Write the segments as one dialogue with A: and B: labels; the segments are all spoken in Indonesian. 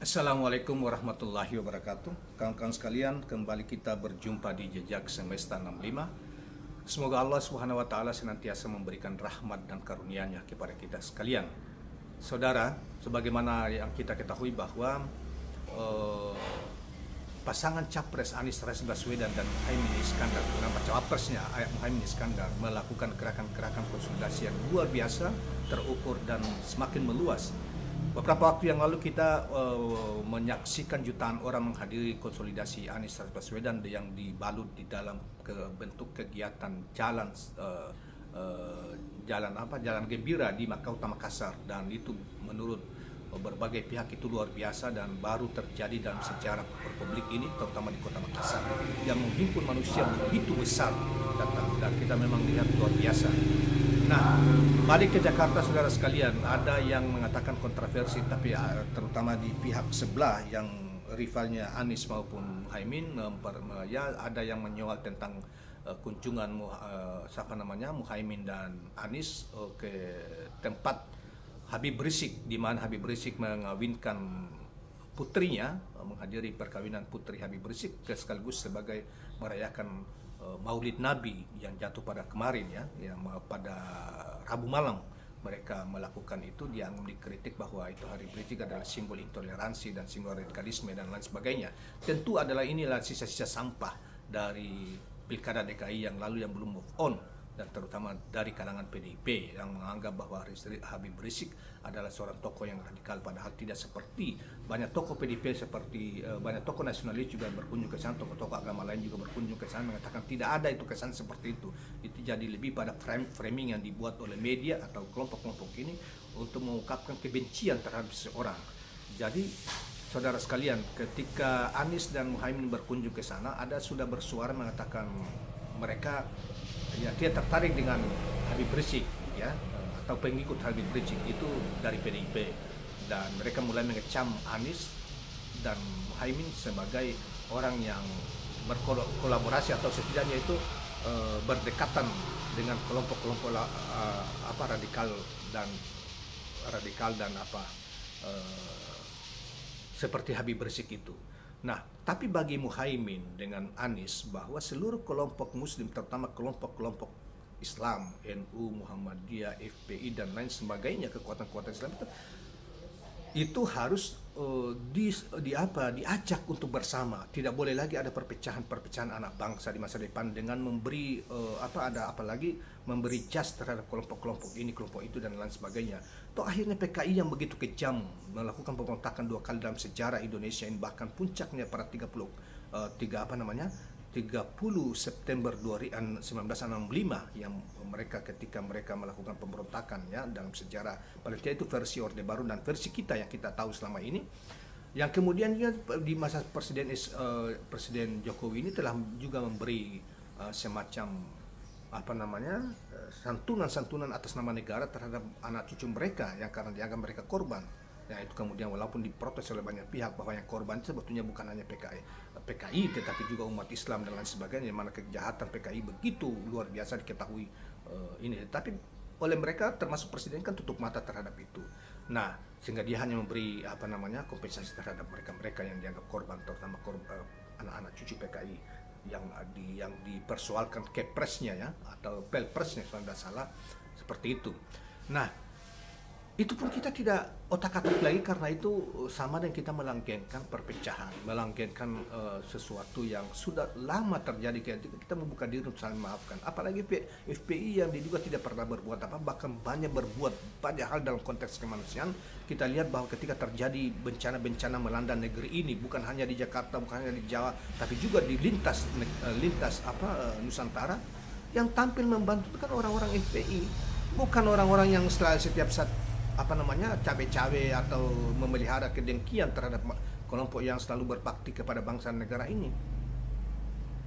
A: Assalamualaikum warahmatullahi wabarakatuh. Kawan-kawan sekalian, kembali kita berjumpa di Jejak Semesta 65. Semoga Allah Subhanahu wa taala senantiasa memberikan rahmat dan karunia-Nya kepada kita sekalian. Saudara, sebagaimana yang kita ketahui bahwa pasangan Capres Anies Rashid Baswedan dan Muhaimin Iskandar, nama cawapresnya Muhaimin Iskandar, melakukan gerakan-gerakan konsolidasi yang luar biasa, terukur dan semakin meluas. Beberapa waktu yang lalu kita menyaksikan jutaan orang menghadiri konsolidasi Anies Rashid Baswedan yang dibalut di dalam bentuk kegiatan jalan gembira di Kota Makassar, dan itu menurut berbagai pihak itu luar biasa dan baru terjadi dalam sejarah republik ini, terutama di Kota Makassar yang menghimpun manusia begitu besar datang, dan kita memang lihat luar biasa. Nah, balik ke Jakarta, saudara sekalian, ada yang mengatakan kontroversi, tapi terutama di pihak sebelah yang rivalnya Anies maupun Muhaimin, ya ada yang menyoal tentang kunjungan Muhaimin dan Anies ke tempat Habib Rizik, di mana Habib Rizik mengawinkan putrinya, menghadiri perkawinan putri Habib Rizik, sekaligus sebagai merayakan Maulid Nabi yang jatuh pada kemarin, yang pada Rabu malam mereka melakukan itu. Dianggap dikritik bahwa itu Habib Rizik adalah simbol intoleransi dan simbol radikalisme dan lain sebagainya. Tentu inilah sisa-sisa sampah dari Pilkada DKI yang lalu yang belum move on, dan terutama dari kalangan PDIP yang menganggap bahwa Habib Rizik adalah seorang tokoh yang radikal, padahal tidak seperti banyak tokoh PDIP, seperti banyak tokoh nasionalis juga berkunjung ke sana, tokoh-tokoh agama lain juga berkunjung ke sana, mengatakan tidak ada itu kesan seperti itu. Itu jadi lebih pada framing yang dibuat oleh media atau kelompok-kelompok ini untuk mengungkapkan kebencian terhadap seseorang. Jadi saudara sekalian, ketika Anies dan Muhaimin berkunjung ke sana, ada sudah bersuara mengatakan mereka dia tertarik dengan Habib Rizik, atau pengikut Habib Rizik itu dari PDIP, dan mereka mulai mengecam Anies dan Muhaimin sebagai orang yang berkolaborasi atau setidaknya itu berdekatan dengan kelompok-kelompok radikal dan seperti Habib Rizik itu. Nah, tapi bagi Muhaimin dengan Anies, bahwa seluruh kelompok Muslim, terutama kelompok-kelompok Islam, NU, Muhammadiyah, FPI dan lain sebagainya, kekuatan-kekuatan Islam itu harus diajak untuk bersama. Tidak boleh lagi ada perpecahan anak bangsa di masa depan dengan memberi apalagi memberi jas terhadap kelompok-kelompok ini, kelompok itu dan lain sebagainya. Toh akhirnya PKI yang begitu kejam melakukan pemberontakan 2 kali dalam sejarah Indonesia ini, bahkan puncaknya pada 30 September 1965 yang ketika mereka melakukan pemberontakan dalam sejarah. Paling tidak itu versi Orde Baru dan versi kita yang kita tahu selama ini. Yang kemudian di masa Presiden Jokowi ini telah juga memberi semacam santunan atas nama negara terhadap anak cucu mereka yang karena dianggap mereka korban. Ya, itu kemudian walaupun diprotes oleh banyak pihak bahwa yang korban sebetulnya bukan hanya PKI tetapi juga umat Islam dan lain sebagainya, mana kejahatan PKI begitu luar biasa diketahui ini. Tapi oleh mereka termasuk presiden kan tutup mata terhadap itu. Nah, sehingga dia hanya memberi kompensasi terhadap mereka yang dianggap korban, terutama anak-anak cucu PKI yang dipersoalkan kepresnya atau pelpresnya kalau tidak salah, seperti itu. Nah, itu pun kita tidak otak-atik lagi, karena itu sama dengan kita melanggengkan perpecahan, melanggengkan sesuatu yang sudah lama terjadi. Kita membuka diri untuk saling memaafkan. Apalagi FPI yang diduga tidak pernah berbuat apa, bahkan berbuat banyak hal dalam konteks kemanusiaan. Kita lihat bahwa ketika terjadi bencana-bencana melanda negeri ini, bukan hanya di Jakarta, bukan hanya di Jawa, tapi juga di lintas Nusantara, yang tampil membantu itu kan orang-orang FPI, bukan orang-orang yang setiap saat cawe-cawe atau memelihara kedengkian terhadap kelompok yang selalu berbakti kepada bangsa dan negara ini.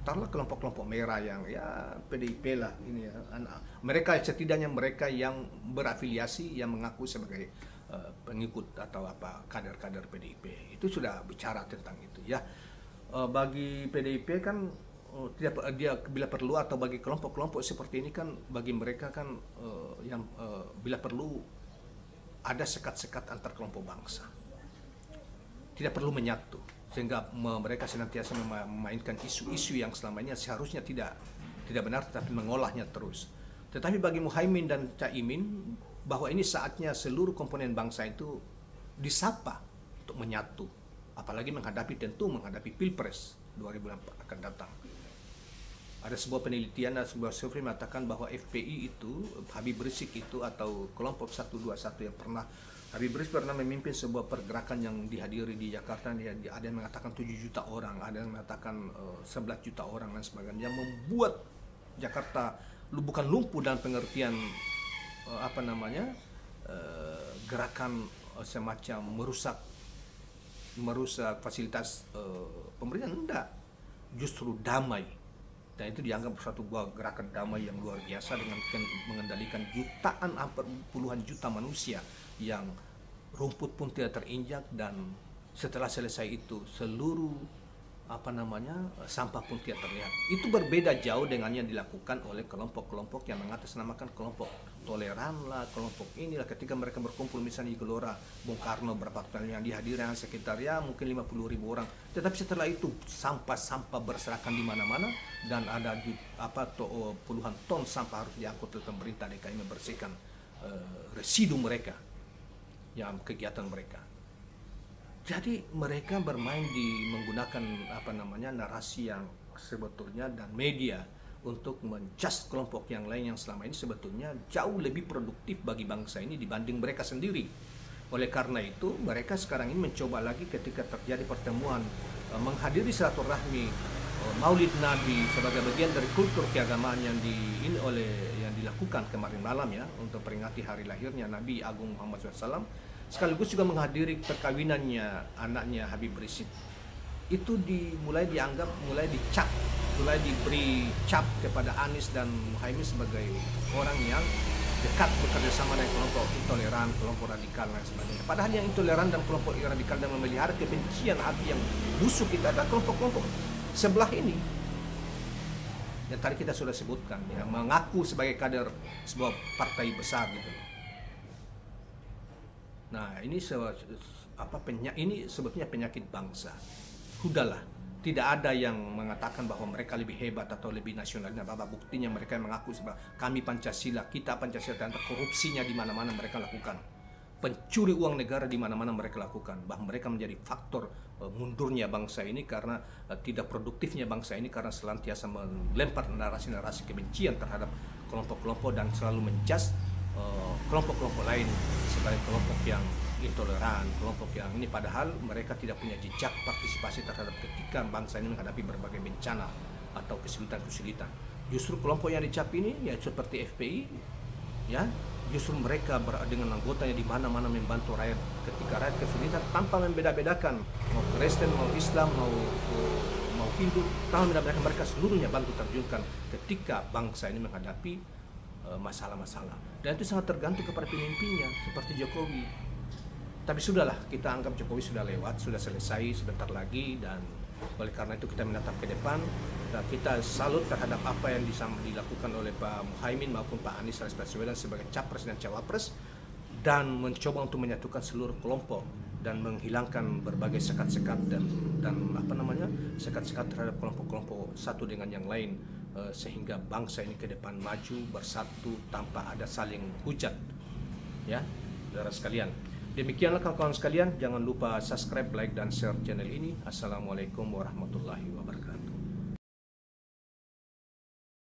A: Taruhlah kelompok-kelompok merah yang ya PDIP lah ini ya. Mereka setidaknya mereka yang berafiliasi yang mengaku sebagai pengikut atau kader-kader PDIP. Itu sudah bicara tentang itu ya. Bagi PDIP kan dia bila perlu, atau bagi kelompok-kelompok seperti ini kan, bagi mereka kan bila perlu ada sekat-sekat antar kelompok bangsa, tidak perlu menyatu, sehingga mereka senantiasa memainkan isu-isu yang selama ini seharusnya tidak benar, tetapi mengolahnya terus. Tetapi bagi Muhaimin dan Caimin, bahwa ini saatnya seluruh komponen bangsa itu disapa untuk menyatu, apalagi menghadapi Pilpres 2024 akan datang. Ada sebuah penelitian dan sebuah survei mengatakan bahwa FPI itu, Habib Rizik itu, atau kelompok 121 yang pernah, Habib Rizik pernah memimpin sebuah pergerakan yang dihadiri di Jakarta. Ada yang mengatakan 7 juta orang, ada yang mengatakan 11 juta orang dan sebagainya, yang membuat Jakarta bukan lumpuh dalam pengertian gerakan semacam merusak fasilitas pemerintah, enggak, justru damai. Dan itu dianggap suatu gerakan damai yang luar biasa dengan mengendalikan jutaan, puluhan juta manusia, yang rumput pun tidak terinjak, dan setelah selesai itu seluruh sampah pun tidak terlihat. Itu berbeda jauh dengan yang dilakukan oleh kelompok-kelompok yang mengatasnamakan kelompok toleran lah, kelompok inilah, ketika mereka berkumpul misalnya di Gelora Bung Karno berapa kali yang dihadiri sekitar ya mungkin 50.000 orang. Tetapi setelah itu sampah-sampah berserakan di mana-mana, dan ada puluhan ton sampah harus diangkut oleh pemerintah DKI membersihkan residu mereka, yang kegiatan mereka. Jadi mereka bermain menggunakan narasi yang sebetulnya dan media untuk menjudge kelompok yang lain yang selama ini sebetulnya jauh lebih produktif bagi bangsa ini dibanding mereka sendiri. Oleh karena itu mereka sekarang ini mencoba lagi ketika terjadi pertemuan menghadiri silaturahmi Maulid Nabi sebagai bagian dari kultur keagamaan yang dilakukan kemarin malam ya, untuk peringati hari lahirnya Nabi Agung Muhammad SAW, sekaligus juga menghadiri perkawinannya anaknya Habib Rizik. Itu mulai dicap, mulai diberi cap kepada Anies dan Muhaimin sebagai orang yang dekat bekerja sama dengan kelompok intoleran, kelompok radikal dan sebagainya. Padahal yang intoleran dan kelompok radikal dan memelihara kebencian hati yang busuk itu adalah kelompok-kelompok sebelah ini yang tadi kita sudah sebutkan, yang mengaku sebagai kader sebuah partai besar gitu. Nah, ini sebetulnya penyakit bangsa. Sudahlah, tidak ada yang mengatakan bahwa mereka lebih hebat atau lebih nasional. Nah, buktinya mereka yang mengaku sebagai kami Pancasila, kita Pancasila, dan korupsinya di mana-mana mereka lakukan. Pencuri uang negara di mana-mana mereka lakukan. Bahkan mereka menjadi faktor mundurnya bangsa ini karena tidak produktifnya bangsa ini, karena selantiasa melempar narasi-narasi kebencian terhadap kelompok-kelompok dan selalu menjudge kelompok-kelompok lain sebagai kelompok yang intoleran, kelompok yang ini, padahal mereka tidak punya jejak partisipasi terhadap ketika bangsa ini menghadapi berbagai bencana atau kesulitan-kesulitan. Justru kelompok yang dicap ini ya seperti FPI ya, justru mereka dengan anggotanya di mana-mana membantu rakyat ketika rakyat kesulitan tanpa membeda-bedakan mau Kristen, mau Islam, mau Hindu, tanpa membeda-bedakan, mereka seluruhnya bantu terjunkan ketika bangsa ini menghadapi masalah-masalah. Dan itu sangat tergantung kepada pemimpinnya seperti Jokowi. Tapi sudahlah, kita anggap Jokowi sudah lewat, sudah selesai sebentar lagi, dan oleh karena itu kita menatap ke depan dan kita salut terhadap apa yang dilakukan oleh Pak Muhaimin maupun Pak Anies Baswedan sebagai capres dan cawapres, dan mencoba untuk menyatukan seluruh kelompok dan menghilangkan berbagai sekat-sekat dan sekat-sekat terhadap kelompok-kelompok satu dengan yang lain, sehingga bangsa ini ke depan maju bersatu tanpa ada saling hujat ya, saudara sekalian. Demikianlah kawan-kawan sekalian, jangan lupa subscribe, like, dan share channel ini. Assalamualaikum warahmatullahi wabarakatuh.